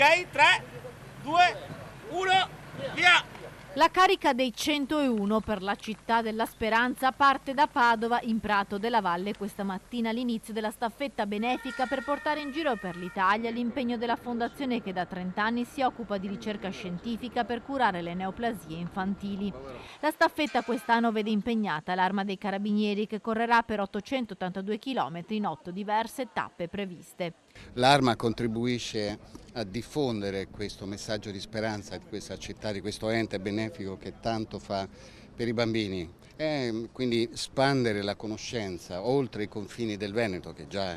Ok, 3, 2, 1, via! La carica dei 101 per la città della speranza parte da Padova in Prato della Valle questa mattina all'inizio della staffetta benefica per portare in giro per l'Italia l'impegno della fondazione che da 30 anni si occupa di ricerca scientifica per curare le neoplasie infantili. La staffetta quest'anno vede impegnata l'Arma dei Carabinieri che correrà per 882 km in 8 diverse tappe previste. L'Arma contribuisce a diffondere questo messaggio di speranza di questa città, di questo ente benefico che tanto fa per i bambini e quindi spandere la conoscenza oltre i confini del Veneto, che già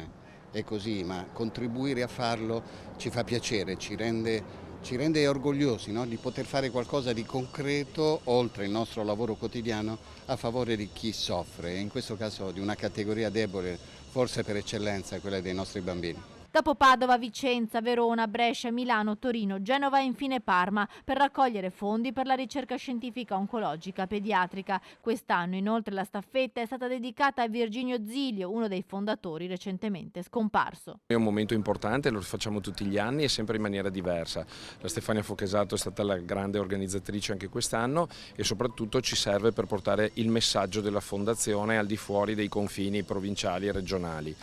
è così, ma contribuire a farlo ci fa piacere, ci rende orgogliosi, no? Di poter fare qualcosa di concreto oltre il nostro lavoro quotidiano a favore di chi soffre, e in questo caso di una categoria debole, forse per eccellenza, quella dei nostri bambini. Dopo Padova, Vicenza, Verona, Brescia, Milano, Torino, Genova e infine Parma per raccogliere fondi per la ricerca scientifica oncologica pediatrica. Quest'anno inoltre la staffetta è stata dedicata a Virginio Zilio, uno dei fondatori recentemente scomparso. È un momento importante, lo facciamo tutti gli anni e sempre in maniera diversa. La Stefania Fochesato è stata la grande organizzatrice anche quest'anno e soprattutto ci serve per portare il messaggio della fondazione al di fuori dei confini provinciali e regionali.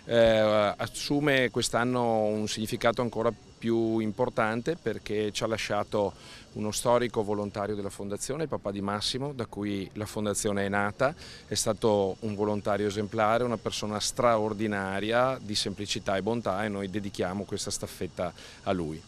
Assume quest'anno un significato ancora più importante perché ci ha lasciato uno storico volontario della fondazione, il papà di Massimo, da cui la fondazione è nata. È stato un volontario esemplare, una persona straordinaria di semplicità e bontà, e noi dedichiamo questa staffetta a lui.